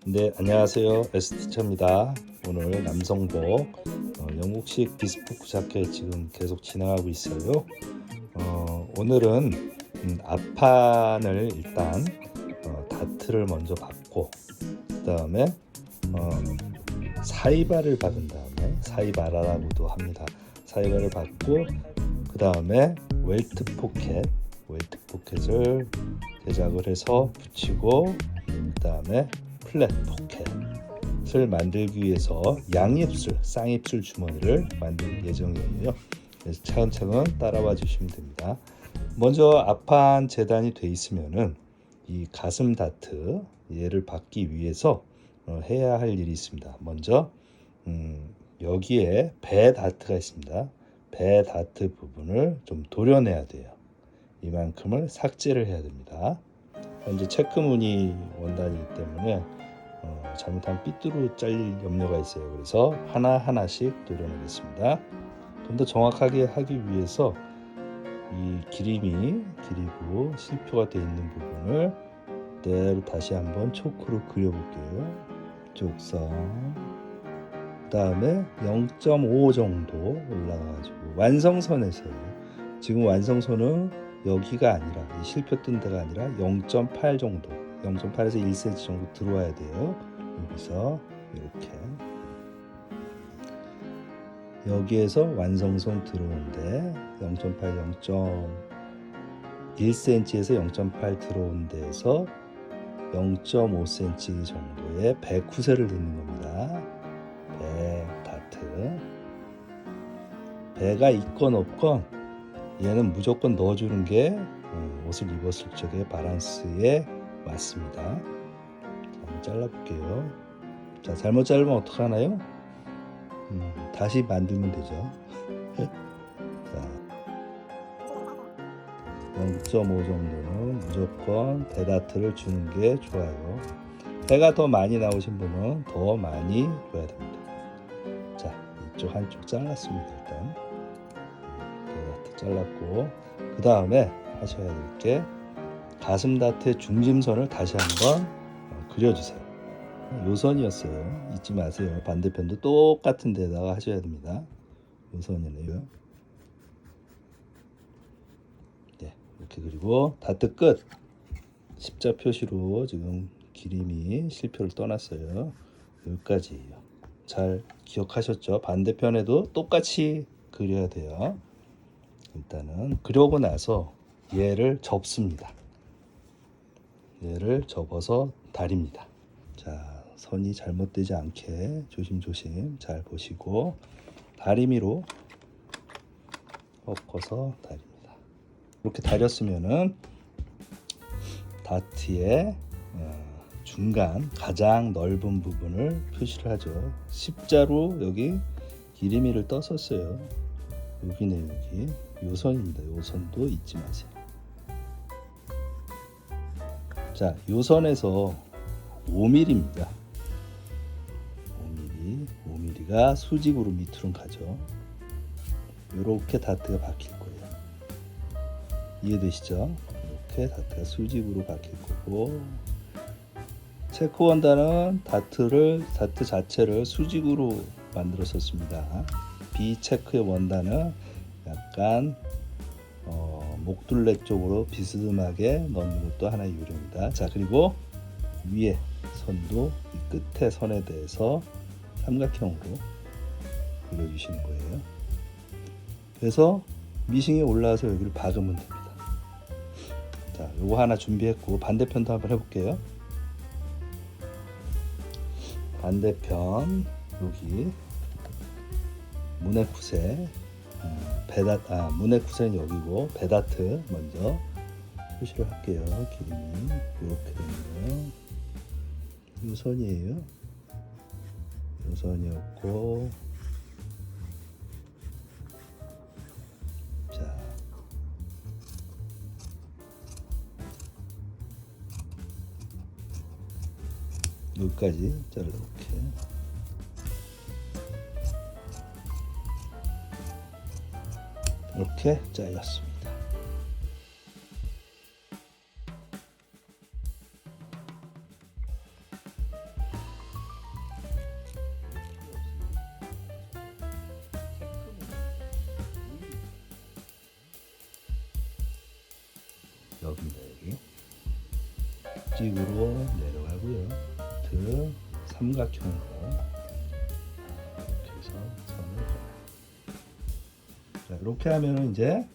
네, 안녕하세요. 에스티처입니다. 오늘 남성복 영국식 비스포크 자켓 지금 계속 진행하고 있어요. 오늘은 앞판을 일단 다트를 먼저 받고 그 다음에 사이바를 받은 다음에 사이바라고도 합니다. 사이바를 받고 그 다음에 웰트 포켓을 제작을 해서 붙이고 그 다음에 플랫 포켓을 만들기 위해서 양입술, 쌍입술 주머니를 만들 예정이에요. 그래서 차근차근 따라와 주시면 됩니다. 먼저 앞판 재단이 돼 있으면은 이 가슴 다트 얘를 받기 위해서 해야 할 일이 있습니다. 먼저 여기에 배 다트가 있습니다. 배 다트 부분을 좀 도려내야 돼요. 이만큼을 삭제를 해야 됩니다. 현재 체크 무늬 원단이기 때문에 잘못하면 삐뚤어 잘릴 염려가 있어요. 그래서 하나하나씩 도려내겠습니다. 좀 더 정확하게 하기 위해서 이 기림이 길이고 실표가 되어 있는 부분을 그대로 다시 한번 초크로 그려볼게요. 쪽선 그 다음에 0.5 정도 올라가가지고 완성선에서요. 지금 완성선은 여기가 아니라 이 실표 뜬 데가 아니라 0.8 정도 0.8에서 1cm 정도 들어와야 돼요. 여기서 이렇게 여기에서 완성선 들어오는데 0.8, 0.1cm에서 0.8 들어온 데에서 0.5cm 정도의 배쿠세를 넣는 겁니다. 배 다트 배가 있건 없건 얘는 무조건 넣어주는 게 옷을 입었을 적의 바란스에 맞습니다. 자, 한번 잘라볼게요. 자, 잘못 자르면 어떡하나요? 다시 만들면 되죠. 자, 0.5 정도는 무조건 배다트를 주는 게 좋아요. 배가 더 많이 나오신 분은 더 많이 줘야 됩니다. 자, 이쪽 한쪽 잘랐습니다. 일단 배다트 잘랐고 그 다음에 하셔야 될 게 가슴 다트의 중심선을 다시 한번 그려주세요. 요선이었어요. 잊지 마세요. 반대편도 똑같은 데다가 하셔야 됩니다. 요선이네요. 네, 이렇게 그리고 다트 끝 십자 표시로 지금 기림이 실표를 떠났어요. 여기까지예요. 잘 기억하셨죠? 반대편에도 똑같이 그려야 돼요. 일단은 그려고 나서 얘를 접습니다. 얘를 접어서 다립니다. 자, 선이 잘못되지 않게 조심조심 잘 보시고 다리미로 꺾어서 다립니다. 이렇게 다렸으면은 다트의 중간 가장 넓은 부분을 표시를 하죠. 십자로 여기 기리미를 떴었어요. 여기네 여기 요선입니다. 요선도 잊지 마세요. 자, 요선에서 5mm입니다. 5mm가 수직으로 밑으로 가죠. 이렇게 다트가 박힐 거예요. 이해되시죠? 이렇게 다트가 수직으로 박힐 거고 체크 원단은 다트 자체를 수직으로 만들었었습니다. 비체크의 원단은 약간 목둘레 쪽으로 비스듬하게 넣는 것도 하나의 요령입니다. 자, 그리고 위에 선도 이 끝에 선에 대해서 삼각형으로 그려주시는 거예요. 그래서 미싱이 올라와서 여기를 박으면 됩니다. 자, 요거 하나 준비했고 반대편도 한번 해볼게요. 반대편 여기 문해쿠세 문해쿠세는 여기고 배다트 먼저 표시를 할게요. 기름이 이렇게 되는 요선이에요. 요선이었고 자, 여기까지 잘라볼게. 이렇게 잘랐습니다. 넣습니다. 여기 찍으로 내려가고요. 드 삼각형으로 이렇게 해서 선을 그어요. 자, 이렇게 하면 이제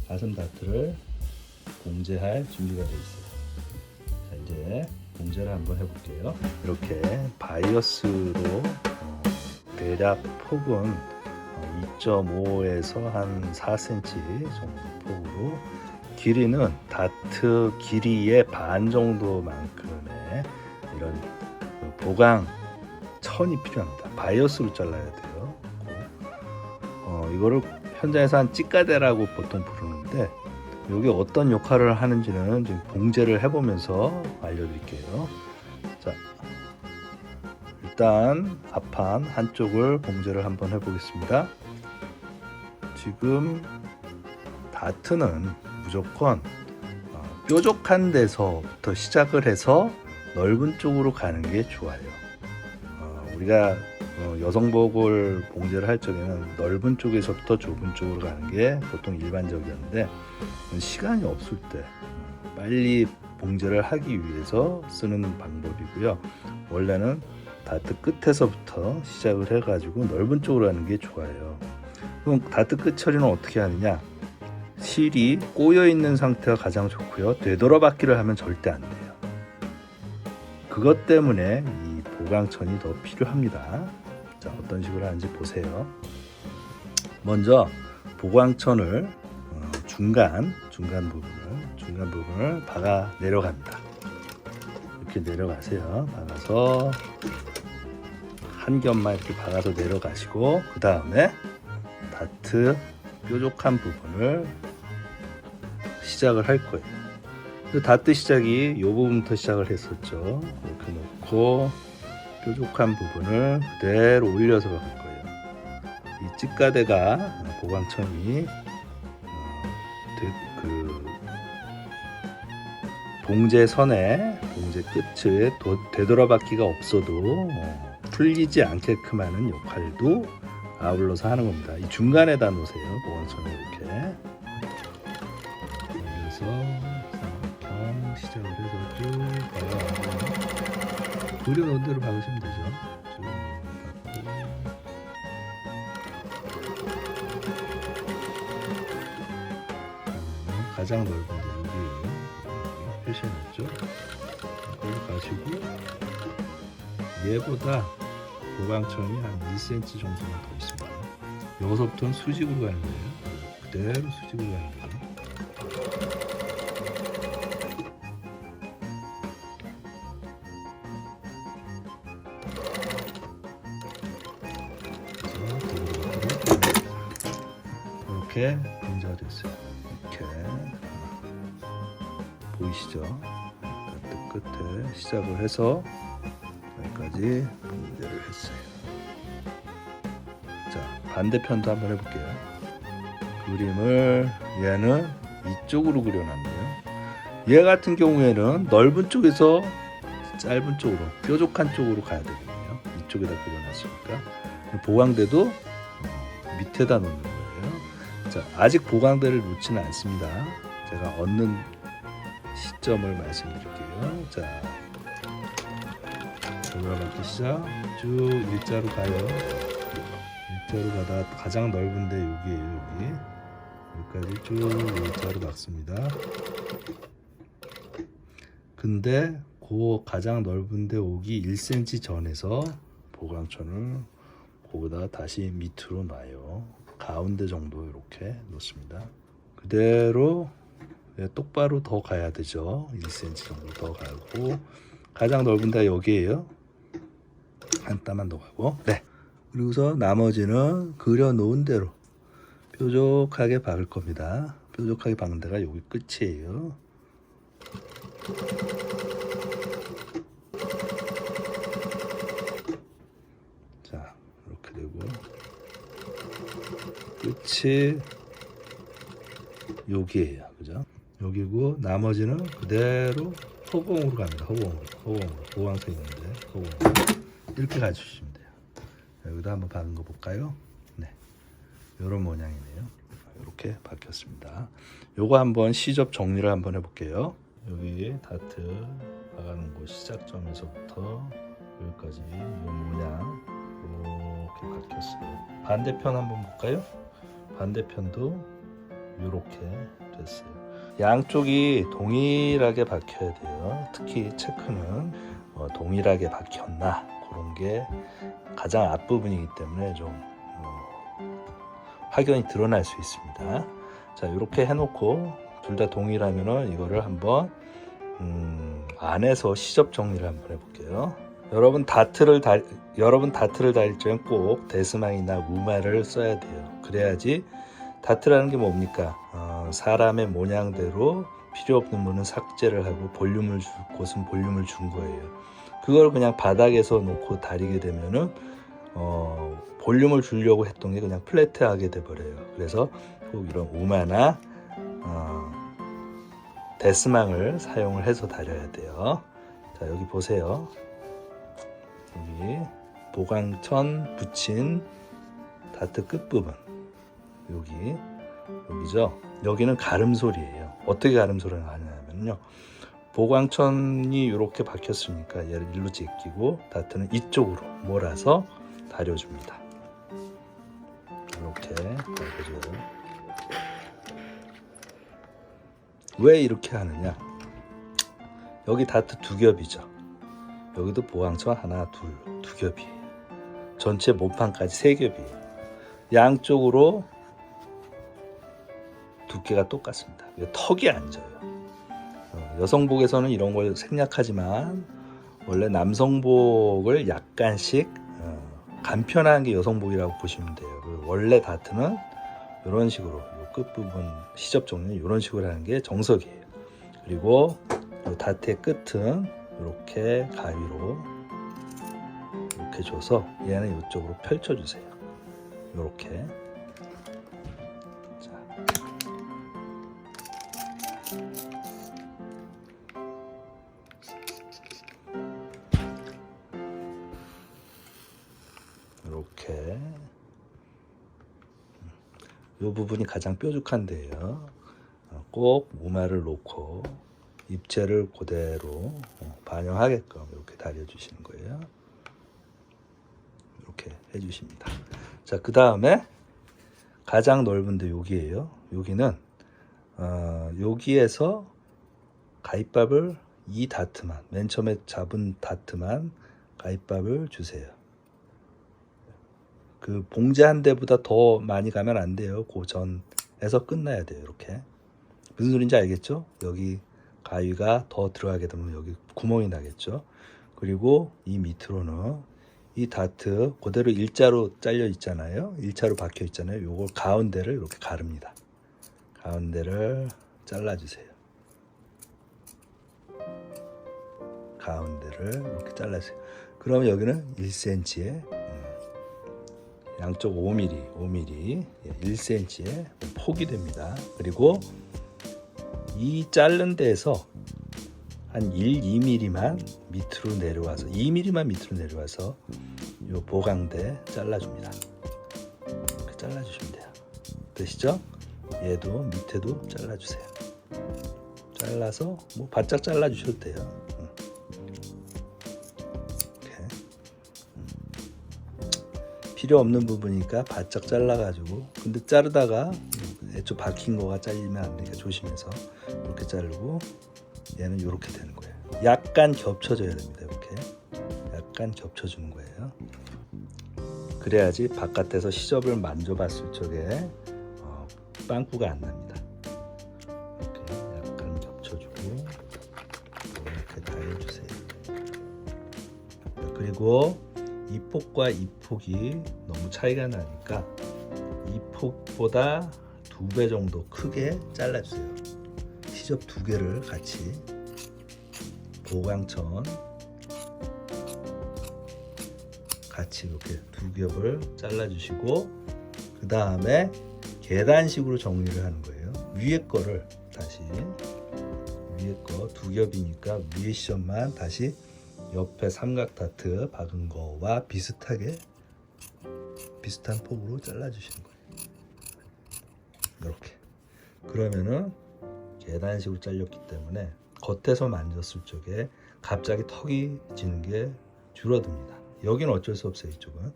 가슴 다트를 봉제할 준비가 되어 있어요. 자, 이제 봉제를 한번 해볼게요. 이렇게 바이어스로 대략 폭은 2.5에서 한 4cm 정도 폭으로, 길이는 다트 길이의 반 정도만큼의 이런 보강 천이 필요합니다. 바이어스로 잘라야 돼요. 이거를 현장에서 한 찌까대라고 보통 부르는데, 이게 어떤 역할을 하는지는 지금 봉제를 해보면서 알려드릴게요. 자, 일단 앞판 한쪽을 봉제를 한번 해보겠습니다. 지금 다트는 무조건 뾰족한 데서부터 시작을 해서 넓은 쪽으로 가는 게 좋아요. 우리가 여성복을 봉제를 할 적에는 넓은 쪽에서부터 좁은 쪽으로 가는 게 보통 일반적이었는데, 시간이 없을 때 빨리 봉제를 하기 위해서 쓰는 방법이고요. 원래는 다트 끝에서부터 시작을 해가지고 넓은 쪽으로 가는 게 좋아요. 그럼 다트 끝 처리는 어떻게 하느냐? 실이 꼬여 있는 상태가 가장 좋고요. 되돌아받기를 하면 절대 안 돼요. 그것 때문에 이 보강천이 더 필요합니다. 자, 어떤 식으로 하는지 보세요. 먼저 보강천을 중간 부분을 박아 내려갑니다. 이렇게 내려가세요. 박아서 한 겹만 이렇게 박아서 내려가시고, 그 다음에 다트 뾰족한 부분을 시작을 할 거예요. 다트 시작이 이 부분부터 시작을 했었죠. 이렇게 놓고 뾰족한 부분을 그대로 올려서 박을 거예요. 이 찌까대가 보강천이 봉제선에 봉제 끝에 되돌아받기가 없어도 풀리지 않게끔 하는 역할도 아울러서 하는 겁니다. 이 중간에다 놓으세요. 보강천을 이렇게. 그래서 삼각형 시작을 해서 쭉 박아가고, 그려놓은 대로 박으시면 되죠. 쭉 박고, 가장 넓은 데 여기 표시해놨죠. 거기 가시고, 얘보다 보강천이 한 1cm 정도만 더 있습니다. 여기서부터는 수직으로 가는 거예요. 그대로 수직으로 가는 거예요. 이렇게 봉제가 됐어요. 이렇게 보이시죠? 끝에 시작을 해서 여기까지 봉제를 했어요. 자, 반대편도 한번 해볼게요. 그림을 얘는 이쪽으로 그려놨네요. 얘 같은 경우에는 넓은 쪽에서 짧은 쪽으로, 뾰족한 쪽으로 가야 되거든요. 이쪽에다 그려놨으니까. 보강대도 밑에다 놓는 거예요. 자, 아직 보강대를 놓지는 않습니다. 제가 얻는 시점을 말씀드릴게요. 자, 돌아가기 시작. 쭉 일자로 가요. 일자로 가다 가장 넓은데 여기에요. 여기까지 쭉 일자로 박습니다. 근데 그 가장 넓은데 오기 1cm 전에서 보강천을 거기다가 다시 밑으로 놔요. 가운데 정도 이렇게 놓습니다. 그대로 똑바로 더 가야 되죠. 1cm 정도 더 가고, 가장 넓은 데가 여기에요. 한 땀만 더 가고, 네. 그리고서 나머지는 그려놓은 대로 뾰족하게 박을 겁니다. 뾰족하게 박는 데가 여기 끝이에요. 자, 이렇게 되고 끝이 여기에요. 그죠? 여기고, 나머지는 그대로 허공으로 갑니다. 허공으로. 보강선 있는데 허공으로. 이렇게 가주시면 돼요. 여기도 한번 박은 거 볼까요? 네, 이런 모양이네요. 이렇게 박혔습니다. 요거 한번 시접 정리를 한번 해볼게요. 여기 다트 박아놓은 곳 시작점에서부터 여기까지 이 모양 이렇게 박혔어요. 반대편 한번 볼까요? 반대편도 이렇게 됐어요. 양쪽이 동일하게 박혀야 돼요. 특히 체크는 동일하게 박혔나 그런 게 가장 앞부분이기 때문에 좀 확연히 드러날 수 있습니다. 자, 이렇게 해놓고 둘 다 동일하면은 이거를 한번 안에서 시접 정리를 한번 해볼게요. 여러분 다트를 달릴 적엔 꼭 데스망이나 우마를 써야 돼요. 그래야지 다트라는 게 뭡니까? 사람의 모양대로 필요 없는 부분은 삭제를 하고 볼륨을 줄 곳은 볼륨을 준 거예요. 그걸 그냥 바닥에서 놓고 다리게 되면은 볼륨을 주려고 했던 게 그냥 플래트하게 돼버려요. 그래서 꼭 이런 우마나 데스망을 사용을 해서 다려야 돼요. 자, 여기 보세요. 여기 보강천 붙인 다트 끝부분 여기죠. 여기는 가름솔이에요. 어떻게 가름솔을 하냐면요, 보강천이 이렇게 박혔으니까 얘를 일로 제끼고 다트는 이쪽으로 몰아서 다려줍니다. 이렇게 다려줘요. 왜 이렇게 하느냐? 여기 다트 두 겹이죠. 여기도 보강천 하나, 두 겹이에요. 전체 모판까지 세 겹이에요. 양쪽으로 두께가 똑같습니다. 턱이 안 져요. 여성복에서는 이런 걸 생략하지만 원래 남성복을 약간씩 간편한 게 여성복이라고 보시면 돼요. 원래 다트는 이런 식으로 이 끝부분 시접 정리는 이런 식으로 하는 게 정석이에요. 그리고 이 다트의 끝은 이렇게 가위로 이렇게 줘서 얘는 이쪽으로 펼쳐주세요. 이렇게. 자. 이렇게. 이 부분이 가장 뾰족한데요. 꼭 무마를 놓고 입체를 그대로 반영하게끔 이렇게 다려주시는 거예요. 이렇게 해주십니다. 자, 그 다음에 가장 넓은 데 여기에요. 여기는 여기에서 가위밥을 이 다트만, 맨 처음에 잡은 다트만 가위밥을 주세요. 그 봉제 한 대보다 더 많이 가면 안 돼요. 그 전에서 끝나야 돼요. 이렇게. 무슨 소리인지 알겠죠? 여기 가위가 더 들어가게 되면 여기 구멍이 나겠죠. 그리고 이 밑으로는 이 다트 그대로 일자로 잘려 있잖아요. 일자로 박혀 있잖아요. 요걸 가운데를 이렇게 가릅니다. 가운데를 잘라주세요. 가운데를 이렇게 잘라주세요. 그러면 여기는 1cm에 양쪽 5mm 1cm의 폭이 됩니다. 그리고 이 자른 데에서 한 1, 2mm만 밑으로 내려와서 2mm만 밑으로 내려와서 이 보강대 잘라줍니다. 이렇게 잘라주시면 돼요. 되시죠? 얘도 밑에도 잘라주세요. 잘라서 뭐 바짝 잘라주셔도 돼요. 필요 없는 부분이니까 바짝 잘라가지고, 근데 자르다가 애초 박힌 거가 잘리면 안 되니까 조심해서 이렇게 자르고, 얘는 이렇게 되는 거예요. 약간 겹쳐져야 됩니다. 이렇게 약간 겹쳐주는 거예요. 그래야지 바깥에서 시접을 만져봤을 적에 빵꾸가 안 납니다. 이렇게 약간 겹쳐주고 이렇게 다 해주세요. 그리고 이 폭과 이 폭이 너무 차이가 나니까 이 폭보다 2배 정도 크게 잘라주세요. 시접 2개를 같이 보강천 같이 이렇게 2겹을 잘라주시고, 그 다음에 계단식으로 정리를 하는 거예요. 위에 거를 다시 위에 거 2겹이니까 위에 시접만 다시 옆에 삼각 다트 박은 거와 비슷한 폭으로 잘라주시는 거예요. 이렇게. 그러면은 계단식으로 잘렸기 때문에 겉에서 만졌을 적에 갑자기 턱이 지는 게 줄어듭니다. 여기는 어쩔 수 없어요, 이쪽은.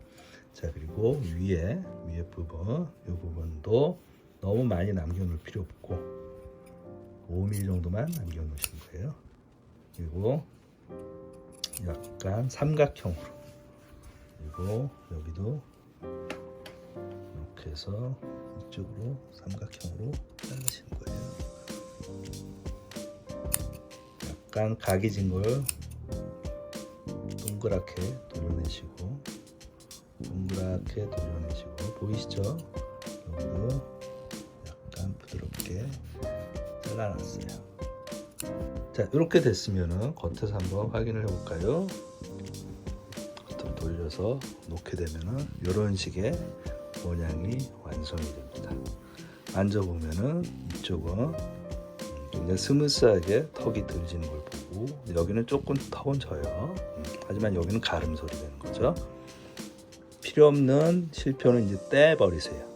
자, 그리고 위에 부분, 이 부분도 너무 많이 남겨놓을 필요 없고 5mm 정도만 남겨놓으시는 거예요. 그리고 약간 삼각형으로, 그리고 여기도 이렇게 해서 이쪽으로 삼각형으로 자르시는 거예요. 약간 각이 진 걸 동그랗게 돌려내시고, 동그랗게 돌려내시고, 보이시죠? 여기도 약간 부드럽게 잘라놨어요. 자, 이렇게 됐으면은 겉에서 한번 확인을 해볼까요? 겉으로 돌려서 놓게 되면은 이런 식의 모양이 완성이 됩니다. 만져보면은 이쪽은 굉장히 스무스하게 턱이 들지는 걸 보고, 여기는 조금 턱은 져요. 하지만 여기는 가름솔이 되는 거죠. 필요 없는 실표는 이제 떼버리세요.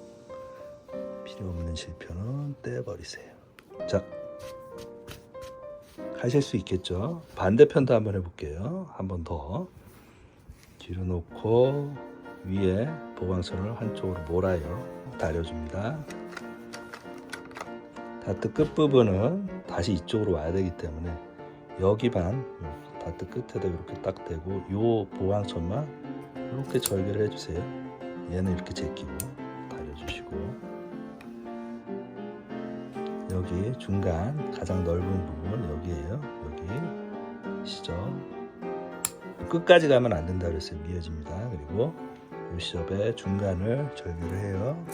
필요 없는 실표는 떼버리세요. 자, 하실 수 있겠죠? 반대편도 한번 해볼게요. 한 번 더 뒤로 놓고 위에 보강선을 한쪽으로 몰아요. 다려줍니다. 다트 끝부분은 다시 이쪽으로 와야 되기 때문에 여기 반 다트 끝에다 이렇게 딱 대고 요 보강선만 이렇게 절개를 해주세요. 얘는 이렇게 제끼고 다려주시고, 여기 중간 가장 넓은 부분 여기에요. 여기 시접 끝까지 가면 안 된다 그랬어요. 미어집니다. 그리고 이 시접의 중간을 절개를 해요.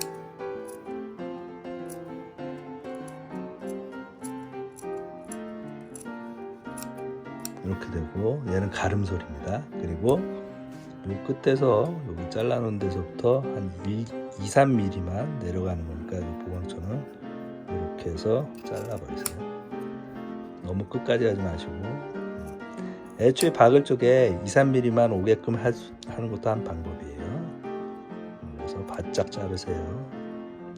이렇게 되고, 얘는 가름솔입니다. 그리고 요 끝에서 여기 잘라놓은 데서부터 한 2-3mm만 내려가는 거니까 이 보강처는 이렇게 해서 잘라버리세요. 너무 끝까지 하지 마시고, 애초에 박을 쪽에 2-3mm만 오게끔 하는 것도 한 방법이에요. 그래서 바짝 자르세요.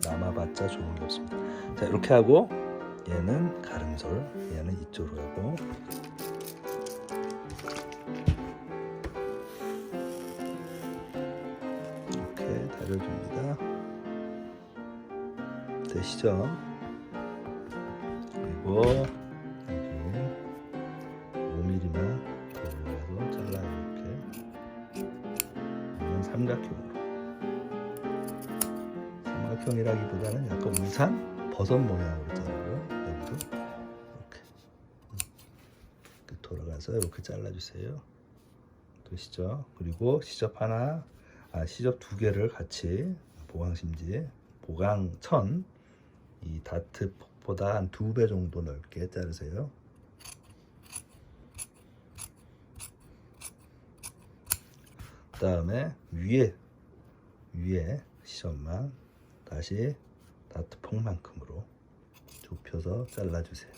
남아봤자 좋은 게 없습니다. 자, 이렇게 하고 얘는 가름솔, 얘는 이쪽으로 하고, 이렇게 다려줍니다. 되시죠? 그리고 여기 5mm만 돌려서 잘라요. 이렇게. 이건 삼각형으로. 삼각형이라기보다는 약간 우산 버섯 모양으로 자르고, 여기도 이렇게 돌아가서 이렇게 잘라주세요. 되시죠? 그리고 시접 시접 2개를 같이 보강심지, 보강천, 이 다트 폭보다 한 2배 정도 넓게 자르세요. 그 다음에 위에 시접만 다시 다트 폭만큼으로 좁혀서 잘라주세요.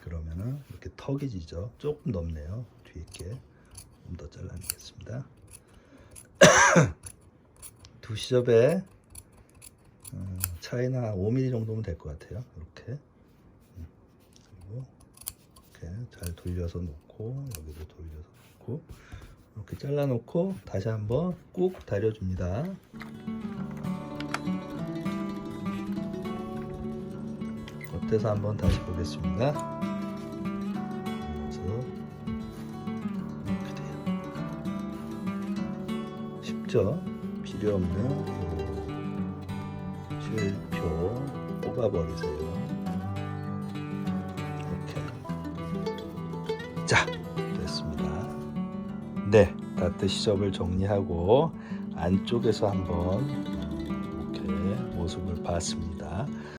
그러면은 이렇게 턱이 지죠. 조금 넓네요. 뒤에 게 좀 더 잘라내겠습니다. 두 시접에 차이는 한 5mm 정도면 될 것 같아요. 이렇게. 그리고 이렇게 잘 돌려서 놓고, 여기도 돌려서 놓고, 이렇게 잘라 놓고 다시 한번 꾹 다려줍니다. 겉에서 한번 다시 보겠습니다. 그래서 이렇게 돼요. 쉽죠? 필요 없는 실표 뽑아버리세요. 이렇게. 자, 됐습니다. 네, 다트 시접을 정리하고 안쪽에서 한번 이렇게 모습을 봤습니다.